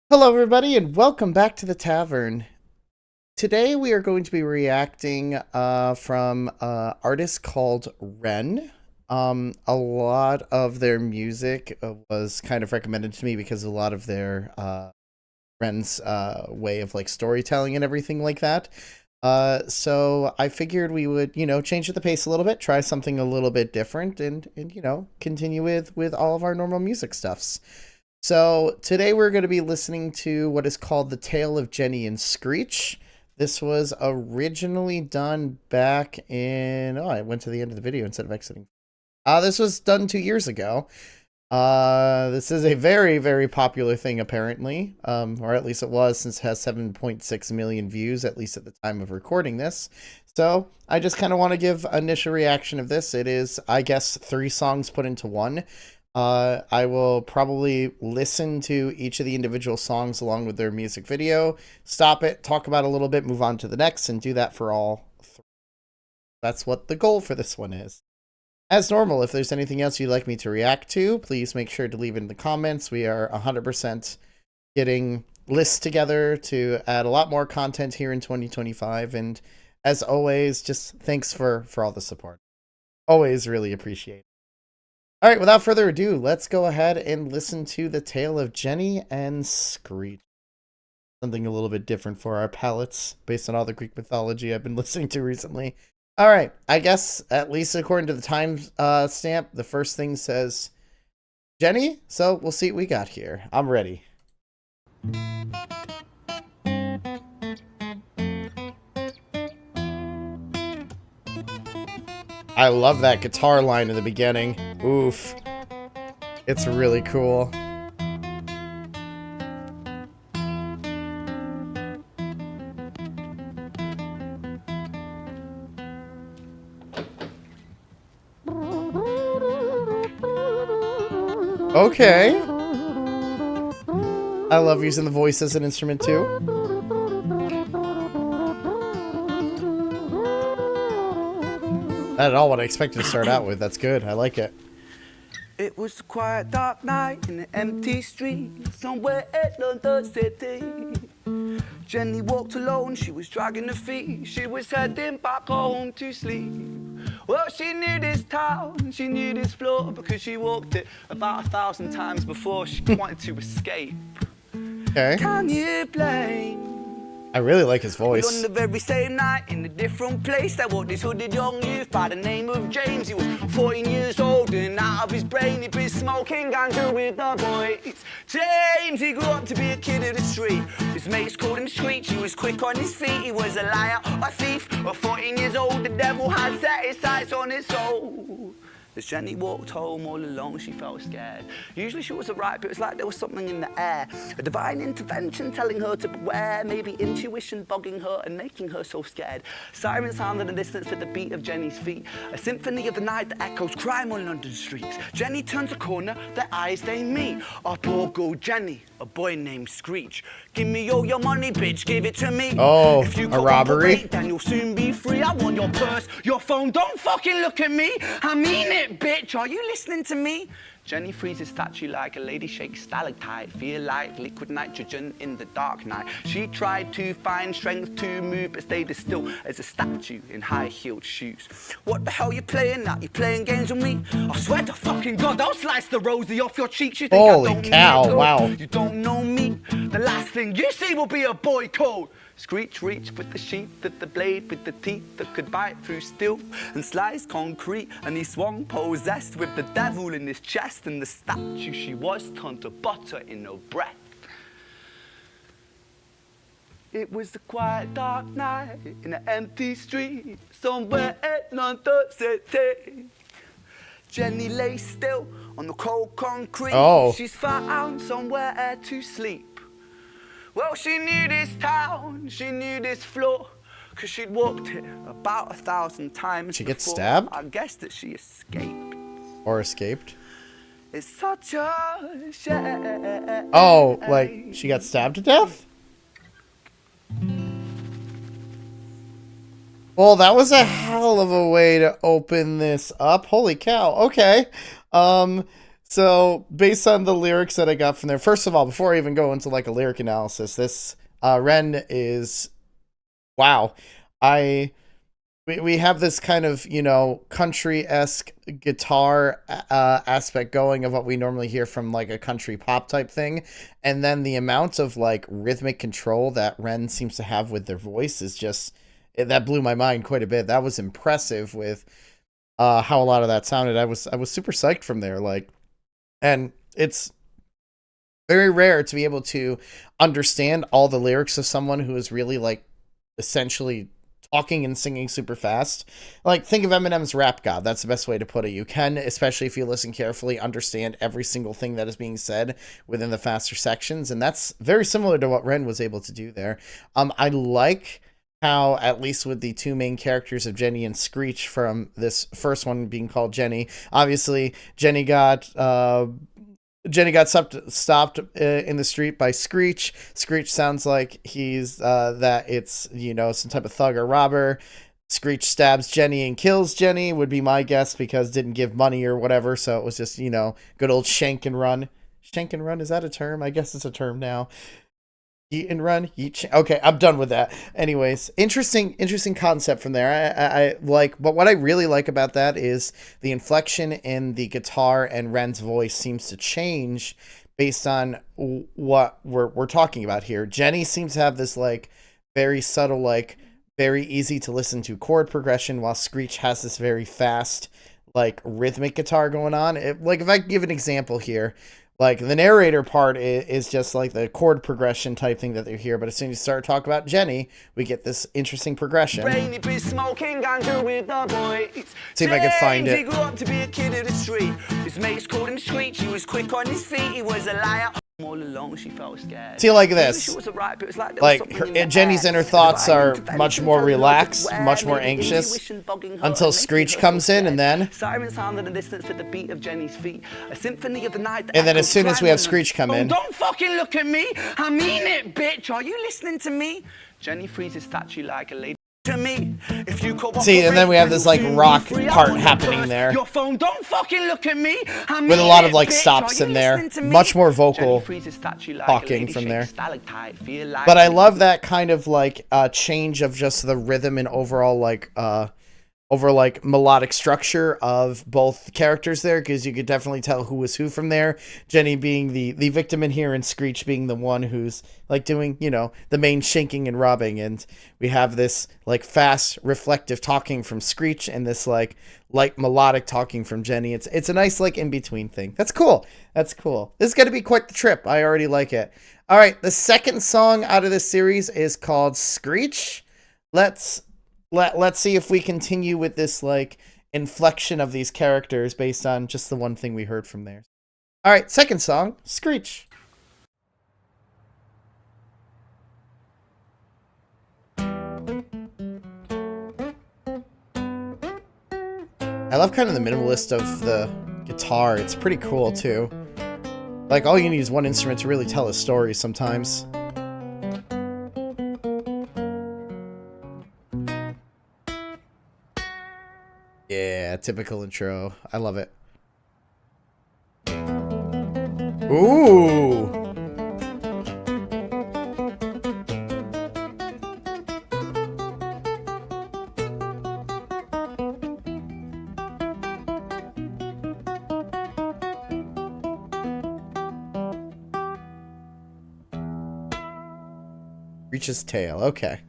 Hello, everybody, and welcome back to the tavern. Today, we are going to be reacting from an artist called Ren. A lot of their music was kind of recommended to me because a lot of their Ren's way of like storytelling and everything like that. So I figured we would, change the pace a little bit, try something a little bit different, and continue with all of our normal music stuffs. So today we're going to be listening to what is called The Tale of Jenny and Screech. This was originally done back in... Oh, I went to the end of the video instead of exiting. This was done 2 years ago. This is a very, very popular thing, apparently. Or at least it was, since it has 7.6 million views, at least at the time of recording this. So I just kind of want to give initial reaction of this. It is, I guess, 3 songs put into one. I will probably listen to each of the individual songs along with their music video, stop it, talk about it a little bit, move on to the next, and do that for all 3. That's what the goal for this one is. As normal, if there's anything else you'd like me to react to, please make sure to leave it in the comments. We are 100% getting lists together to add a lot more content here in 2025, and as always, just thanks for all the support. Always really appreciate it. All right, without further ado, let's go ahead and listen to The Tale of Jenny and Screech. Something a little bit different for our palates, based on all the Greek mythology I've been listening to recently. All right, I guess, at least according to the time stamp, the first thing says Jenny, so we'll see what we got here. I'm ready. I love that guitar line in the beginning. Oof. It's really cool. Okay. I love using the voice as an instrument too. Not at all what I expected to start out with. That's good. I like it. It was a quiet, dark night in an empty street somewhere in London City. Jenny walked alone, she was dragging her feet. She was heading back home to sleep. Well, she knew this town, she knew this floor, because she walked it about 1,000 times before she wanted to escape. Okay. Can you blame? I really like his voice. On the very same night, in a different place, there walked this hooded young youth by the name of James. He was 14 years old and out of his brain. He'd been smoking ganja with the boys. James, he grew up to be a kid of the street. His mates called him Screech. He was quick on his feet. He was a liar, a thief. At 14 years old, the devil had set his sights on his soul. As Jenny walked home all alone, she felt scared. Usually she was alright, but it was like there was something in the air. A divine intervention telling her to beware, maybe intuition bogging her and making her so scared. Sirens sounded in the distance to the beat of Jenny's feet. A symphony of the night that echoes crime on London streets. Jenny turns a corner, their eyes they meet. Up poor girl Jenny, a boy named Screech. Give me all your money, bitch, give it to me. Oh, if you a robbery? Then you'll soon be free. I want your purse, your phone, don't fucking look at me. I mean it, bitch, are you listening to me? Jenny freezes statue like a lady shakes stalactite. Feel like liquid nitrogen in the dark night. She tried to find strength to move, but stayed as still as a statue in high-heeled shoes. What the hell you playing at? You playing games with me? I swear to fucking God, I'll slice the rosy off your cheeks. You think Holy I don't cow, need it, wow. You don't know me. The last thing you see will be a boy code. Screech reached with the sheath of the blade, with the teeth that could bite through steel and slice concrete, and he swung possessed with the devil in his chest, and the statue she was turned to butter in her breath. It was a quiet, dark night in an empty street somewhere in London City. Jenny lay still on the cold concrete. Oh. She's found somewhere to sleep. Well, she knew this town, she knew this floor, cause she'd walked it about 1,000 times. She gets before. stabbed? I guess that she escaped. Or escaped? It's such a shame. Oh, like she got stabbed to death? Well, that was a hell of a way to open this up. Holy cow. Okay. So, based on the lyrics that I got from there, first of all, before I even go into like a lyric analysis, this Ren is wow. I we have this kind of, you know, country-esque guitar aspect going of what we normally hear from like a country pop type thing, and then the amount of like rhythmic control that Ren seems to have with their voice is just that blew my mind quite a bit. That was impressive with how a lot of that sounded. I was super psyched from there, like, and it's very rare to be able to understand all the lyrics of someone who is really like essentially talking and singing super fast. Like, think of Eminem's Rap God. That's the best way to put it. You can, especially if you listen carefully, understand every single thing that is being said within the faster sections, and that's very similar to what Ren was able to do there. I like how, at least with the two main characters of Jenny and Screech from this first one being called Jenny, obviously Jenny got stopped in the street by Screech. Screech sounds like he's that it's, you know, some type of thug or robber. Screech stabs Jenny and kills Jenny, would be my guess, because didn't give money or whatever. So it was just, you know, good old shank and run. Shank and run, is that a term? I guess it's a term now. Eat and run. Okay, I'm done with that. Anyways, interesting concept from there. I like, but what I really like about that is the inflection in the guitar, and Ren's voice seems to change based on what we're talking about here. Jenny seems to have this like very subtle, like very easy to listen to chord progression, while Screech has this very fast, like rhythmic guitar going on. Like, if I give an example here, like the narrator part is just like the chord progression type thing that they hear, but as soon as you start to talk about Jenny, we get this interesting progression. See if I can find it. He grew up to be a kid of the street. His mates called him Screech. He was quick on his feet. He was a liar. All along, she felt scared. See, like this. Like Jenny's inner thoughts are much more relaxed, much more anxious, until Screech comes in, and then sirens sound in the distance to the beat of Jenny's feet. A symphony of the night. And then as soon as we have Screech come in, don't fucking look at me. I mean it, bitch. Are you listening to me? Jenny freezes statue like a lady. To me, if you see, and then we have this like rock part happening there. Your phone, don't fucking look at me. With a lot of like stops in there, much more vocal talking from there. But I love that kind of like change of just the rhythm and overall like melodic structure of both characters there, because you could definitely tell who was who from there. Jenny being the victim in here, and Screech being the one who's like doing, you know, the main shanking and robbing. And we have this like fast reflective talking from Screech and this like light melodic talking from Jenny. It's a nice like in between thing. That's cool. This is going to be quite the trip. I already like it. All right, the second song out of this series is called Screech. Let's see if we continue with this like inflection of these characters based on just the one thing we heard from there. All right, second song, Screech. I love kind of the minimalist of the guitar. It's pretty cool too. Like, all you need is one instrument to really tell a story sometimes. Yeah, typical intro. I love it. Ooh. Reaches tail. Okay.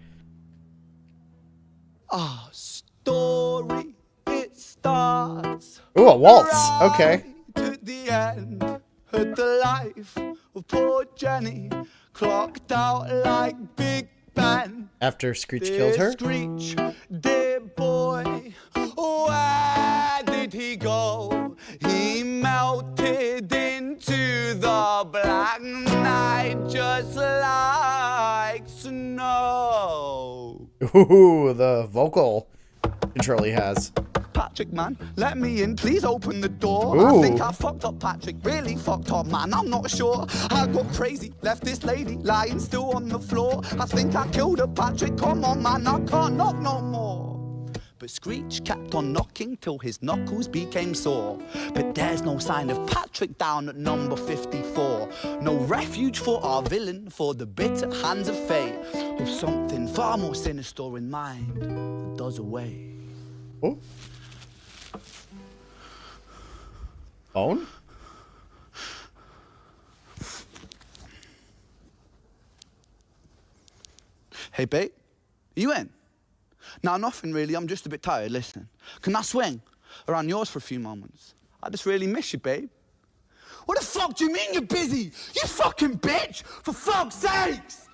Our story, it starts. Ooh, a waltz. Okay. To the end, heard the life of poor Jenny, clocked out like Big Ben. After Screech killed her. Screech, dear boy, where did he go? He melted into the black night just like snow. Ooh, the vocal control he has. Patrick, man, let me in, please open the door. Ooh. I think I fucked up, Patrick, really fucked up, man, I'm not sure. I got crazy, left this lady lying still on the floor. I think I killed her, Patrick, come on, man, I can't knock no more. but Screech kept on knocking till his knuckles became sore. But there's no sign of Patrick down at number 54. No refuge for our villain, for the bitter hands of fate, with something far more sinister in mind that does away. Oh. Phone? Hey, babe, you in? Nah, nothing really. I'm just a bit tired. Listen, can I swing around yours for a few moments? I just really miss you, babe. What the fuck do you mean you're busy? You fucking bitch! For fuck's sakes!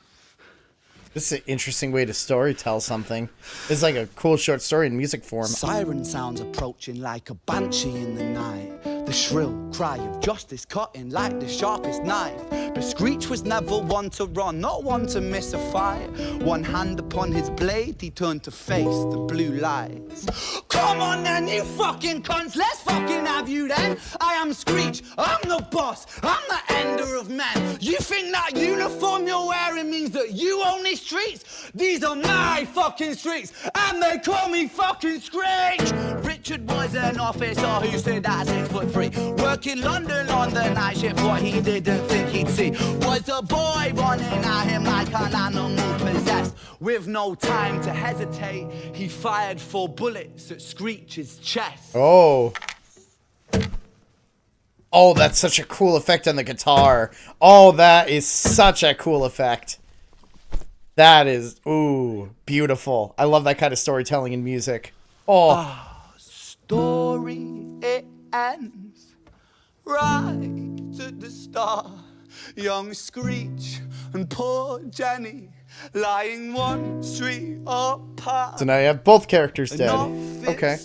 This is an interesting way to story tell something. It's like a cool short story in music form. Siren sounds approaching like a banshee in the night. The shrill cry of justice cutting like the sharpest knife. But Screech was never one to run, not one to miss a fight. One hand upon his blade, he turned to face the blue lights. Come on then, you fucking cunts, let's fucking have you then. I am Screech, I'm the boss, I'm the ender of men. You think that uniform you're wearing means that you own these streets? These are my fucking streets, and they call me fucking Screech. Richard was an officer who stood at 6'3", working London on the night shift. What he didn't think he'd see was a boy running at him like an animal possessed. With no time to hesitate, he fired 4 bullets at Screech's chest. Oh. Oh, that's such a cool effect on the guitar. Oh, that is such a cool effect. That is, ooh, beautiful. I love that kind of storytelling in music. Oh. Story, it ends right at the start. Young Screech and poor Jenny lying one street apart. So now you have both characters dead. Okay.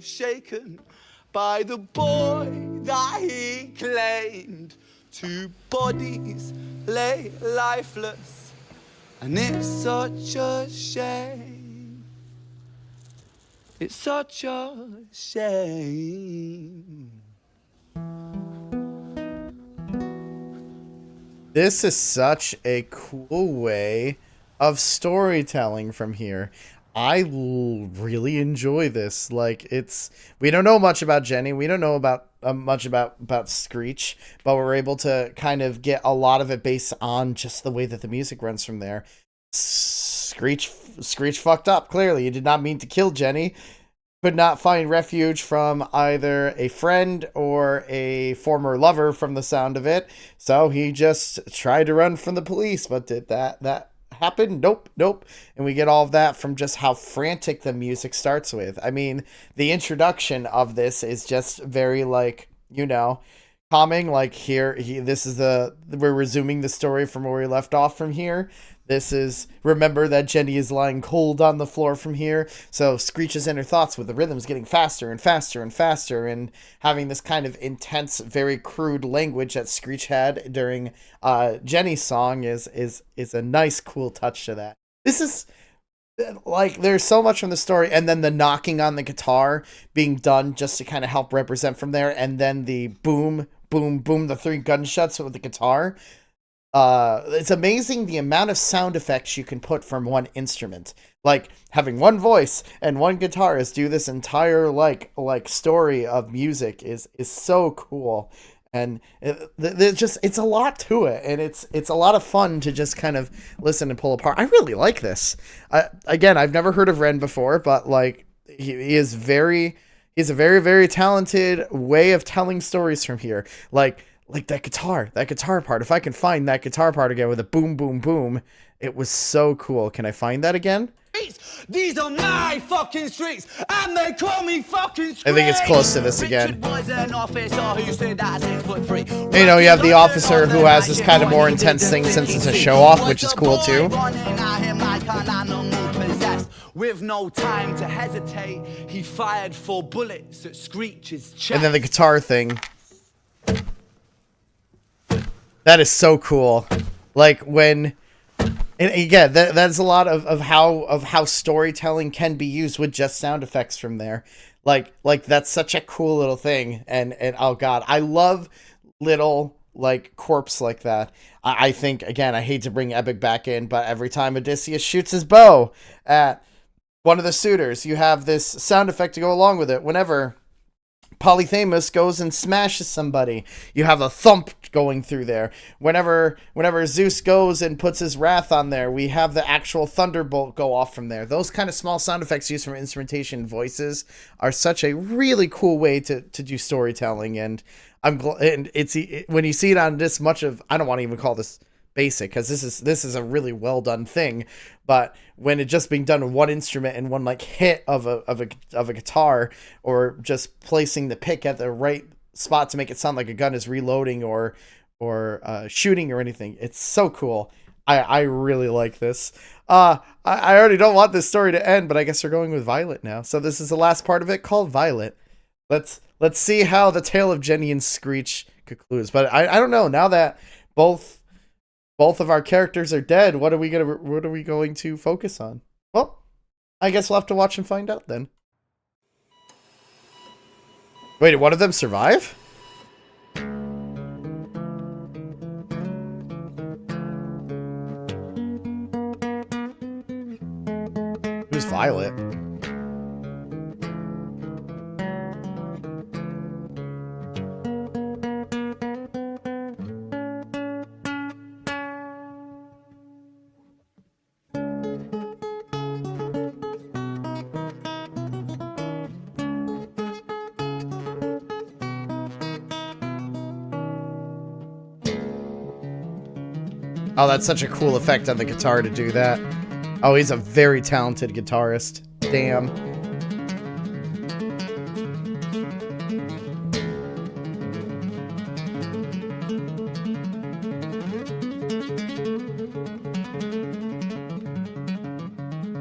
Shaken by the boy that he claimed. 2 bodies lay lifeless, and it's such a shame. It's such a shame. This is such a cool way of storytelling from here. I really enjoy this. Like, we don't know much about Jenny. We don't know about much about Screech, but we're able to kind of get a lot of it based on just the way that the music runs from there. Screech fucked up. Clearly, he did not mean to kill Jenny. Could not find refuge from either a friend or a former lover from the sound of it. So he just tried to run from the police. But did that happen? Nope. And we get all of that from just how frantic the music starts with. I mean, the introduction of this is just very, like, calming. Like, we're resuming the story from where we left off from here. This is, remember that Jenny is lying cold on the floor from here. So Screech's inner thoughts with the rhythms getting faster and faster and faster, and having this kind of intense, very crude language that Screech had during Jenny's song is a nice, cool touch to that. This is, like, there's so much from the story, and then the knocking on the guitar being done just to kind of help represent from there, and then the boom, boom, boom, the 3 gunshots with the guitar. It's amazing the amount of sound effects you can put from one instrument. Like, having one voice and one guitarist do this entire like story of music is so cool. And it's a lot to it, and it's a lot of fun to just kind of listen and pull apart. I really like this. Again, I've never heard of Ren before, but like he's a very, very talented way of telling stories from here. Like that guitar part. If I can find that guitar part again with a boom, boom, boom, it was so cool. Can I find that again? These are my fucking streets, and they call me fucking Screech. I think it's close to this again. You have the officer who has this kind of more intense thing since it's a show off, which is cool too. With no time to hesitate, he fired 4 bullets at Screech's chest. And then the guitar thing. That is so cool. Like when, and again, that's a lot of how storytelling can be used with just sound effects from there. Like that's such a cool little thing. And oh god, I love little like corpse like that. I think, again, I hate to bring Epic back in, but every time Odysseus shoots his bow at one of the suitors. You have this sound effect to go along with it. Whenever Polyphemus goes and smashes somebody, you have a thump going through there. Whenever Zeus goes and puts his wrath on there, we have the actual thunderbolt go off from there. Those kind of small sound effects used from instrumentation and voices are such a really cool way to do storytelling. And when you see it on this much of, I don't want to even call this basic, because this is a really well done thing, but when it's just being done with one instrument and one like hit of a guitar, or just placing the pick at the right spot to make it sound like a gun is reloading or shooting or anything, it's so cool. I really like this. I already don't want this story to end, but I guess we're going with Violet now. So this is the last part of it, called Violet. Let's see how the tale of Jenny and Screech concludes. But I don't know, now that both of our characters are dead, what are we going to focus on? Well, I guess we'll have to watch and find out then. Wait, did one of them survive? Who's Violet? Oh, that's such a cool effect on the guitar to do that. Oh, he's a very talented guitarist. Damn.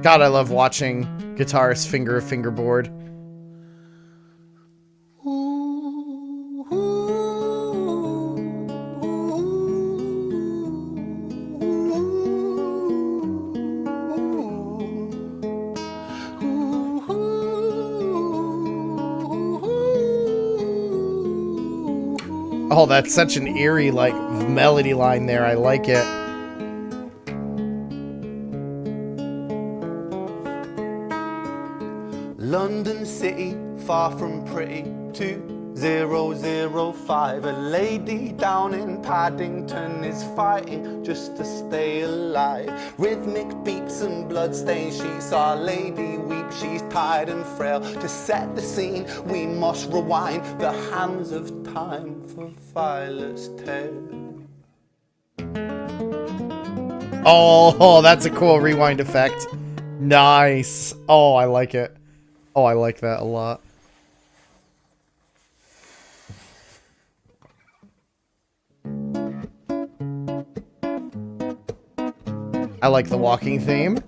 God, I love watching guitarists finger a fingerboard. Oh, that's such an eerie, like, melody line there. I like it. London City, far from pretty, 2005. A lady down in Paddington is fighting just to stay alive. Rhythmic beats and bloodstains, she saw a lady weep, she's tired and frail. To set the scene, we must rewind the hands of time for Violet's tale. Oh, that's a cool rewind effect. Nice. Oh, I like it. Oh, I like that a lot. I like the walking theme.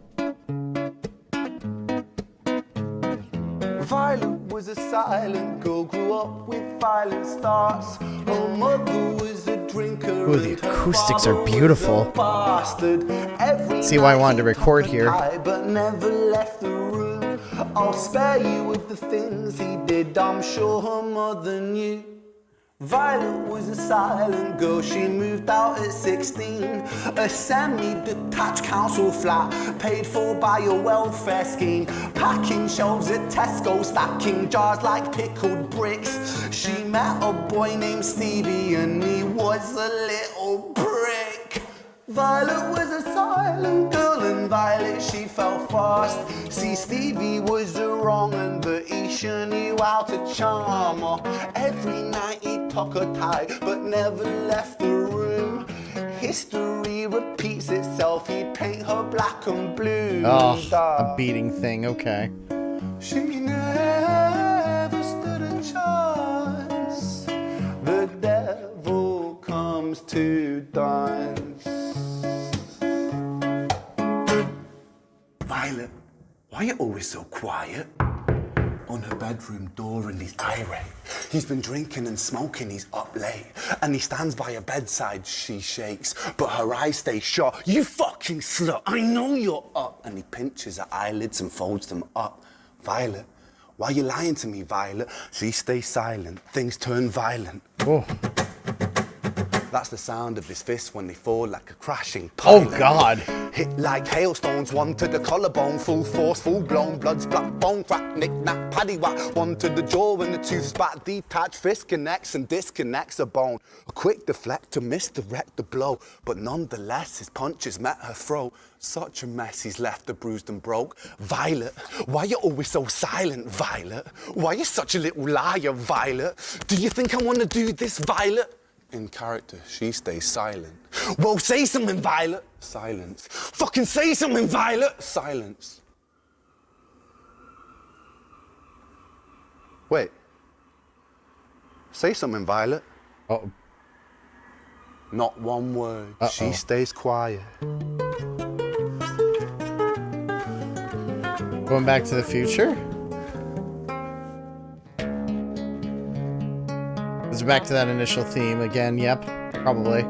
Violet was a silent girl, grew up with violent starts. Her mother was a drinker. Ooh, the acoustics are beautiful. See why I wanted to record here. But never left the room. I'll spare you with the things he did, I'm sure her mother knew. Violet was a silent girl, she moved out at 16. A semi-detached council flat, paid for by a welfare scheme. Packing shelves at Tesco, stacking jars like pickled bricks. She met a boy named Stevie and he was a little prick. Violet was a silent girl and Violet she fell fast. See, Stevie was the wrong un, but he sure knew how to charm her. Every night he took her tight, but never left the room. History repeats itself, he'd paint her black and blue. Oh, a beating thing, okay. She never stood a chance. The devil comes to dance. Violet, why are you always so quiet? On her bedroom door and he's irate. He's been drinking and smoking, he's up late. And he stands by her bedside, she shakes, but her eyes stay shut. You fucking slut, I know you're up. And he pinches her eyelids and folds them up. Violet, why are you lying to me, Violet? She stays silent, things turn violent. Oh. That's the sound of his fists when they fall like a crashing Oh pilot. God. Hit like hailstones, one to the collarbone, full force, full blown, blood's black bone crack, knick knack, paddy whack, one to the jaw when the tooth spat, detached fist connects and disconnects a bone. A quick deflect to misdirect the blow, but nonetheless his punches met her throat. Such a mess he's left her bruised and broke. Violet, why you always so silent, Violet? Why you such a little liar, Violet? Do you think I want to do this, Violet? In character, she stays silent. Well, say something, Violet. Silence. Fucking say something, Violet. Silence. Wait. Say something, Violet. Oh. Not one word. Uh-oh. She stays quiet. Going back to the future? Is it back to that initial theme again? Yep, probably.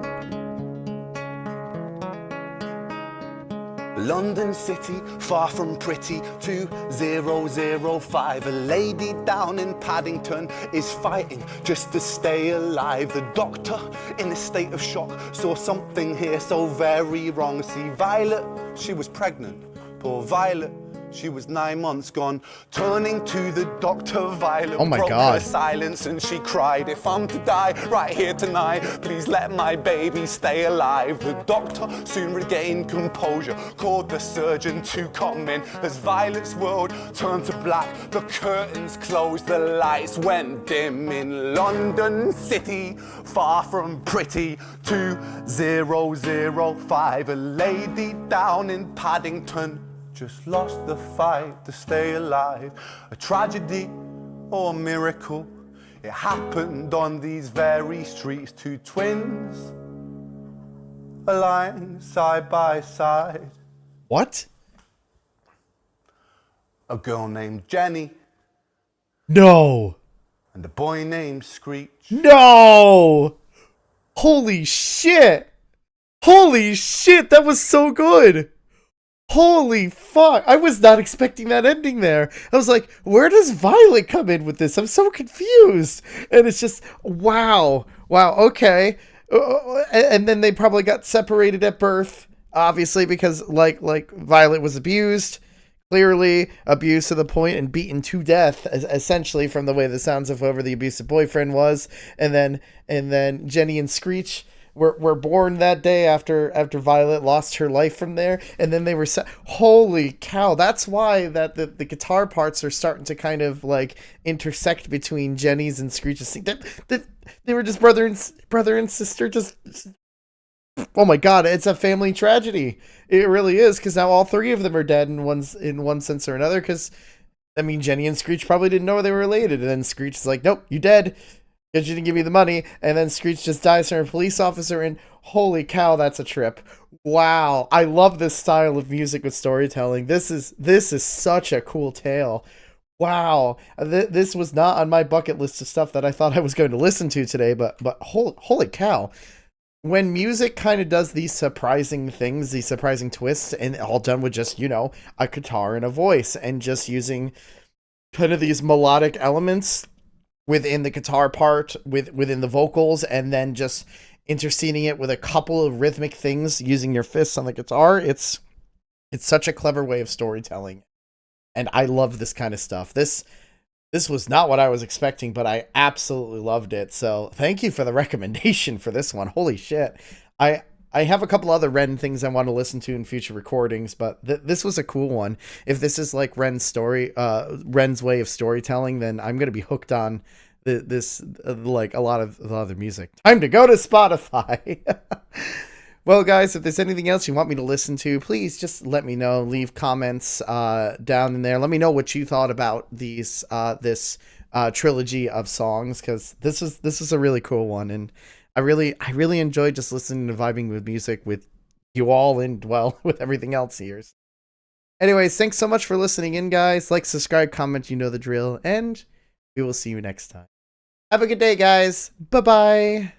London City, far from pretty, 2005. A lady down in Paddington is fighting just to stay alive. The doctor, in a state of shock, saw something here so very wrong. See, Violet, she was pregnant. Poor Violet, she was 9 months gone. Turning to the doctor, Violet Oh my broke God. her silence and she cried, if I'm to die right here tonight, please let my baby stay alive. The doctor soon regained composure, called the surgeon to come in. As Violet's world turned to black, the curtains closed, the lights went dim. In London City, far from pretty, 2005. A lady down in Paddington just lost the fight to stay alive. A tragedy or a miracle, it happened on these very streets. Two twins aligned side by side. What? A girl named Jenny No. and a boy named Screech. No. Holy shit. Holy shit, that was so good. Holy fuck. I was not expecting that ending there. I was like, where does Violet come in with this? I'm so confused. And it's just, wow. Wow, okay. And then they probably got separated at birth, obviously, because like Violet was abused. Clearly abused to the point and beaten to death, essentially, from the way the sounds of whoever the abusive boyfriend was. And then Jenny and Screech were born that day after Violet lost her life from there, and then they were holy cow, that's why that the guitar parts are starting to kind of like intersect between Jenny's and Screech's thing. They were just brother and sister, just oh my god, it's a family tragedy. It really is, because now all three of them are dead in one sense or another, because I mean Jenny and Screech probably didn't know they were related, and then Screech is like, nope, you dead. Because you didn't give me the money, and then Screech just dies from a police officer, and holy cow, that's a trip. Wow, I love this style of music with storytelling. This is such a cool tale. Wow, this was not on my bucket list of stuff that I thought I was going to listen to today, but holy cow. When music kind of does these surprising things, these surprising twists, and all done with just, a guitar and a voice, and just using kind of these melodic elements within the guitar part, within the vocals, and then just interceding it with a couple of rhythmic things using your fists on the guitar. It's such a clever way of storytelling, and I love this kind of stuff. This was not what I was expecting, but I absolutely loved it. So thank you for the recommendation for this one. Holy shit. I have a couple other Ren things I want to listen to in future recordings, but this was a cool one. If this is like Ren's way of storytelling, then I'm going to be hooked on this like a lot of the other music. Time to go to Spotify. Well, guys, if there's anything else you want me to listen to, please just let me know. Leave comments down in there. Let me know what you thought about this trilogy of songs, because this is a really cool one, and I really enjoyed just listening to vibing with music with you all, and well, with everything else here. Anyways, thanks so much for listening in, guys. Like, subscribe, comment, you know the drill, and we will see you next time. Have a good day, guys. Bye-bye.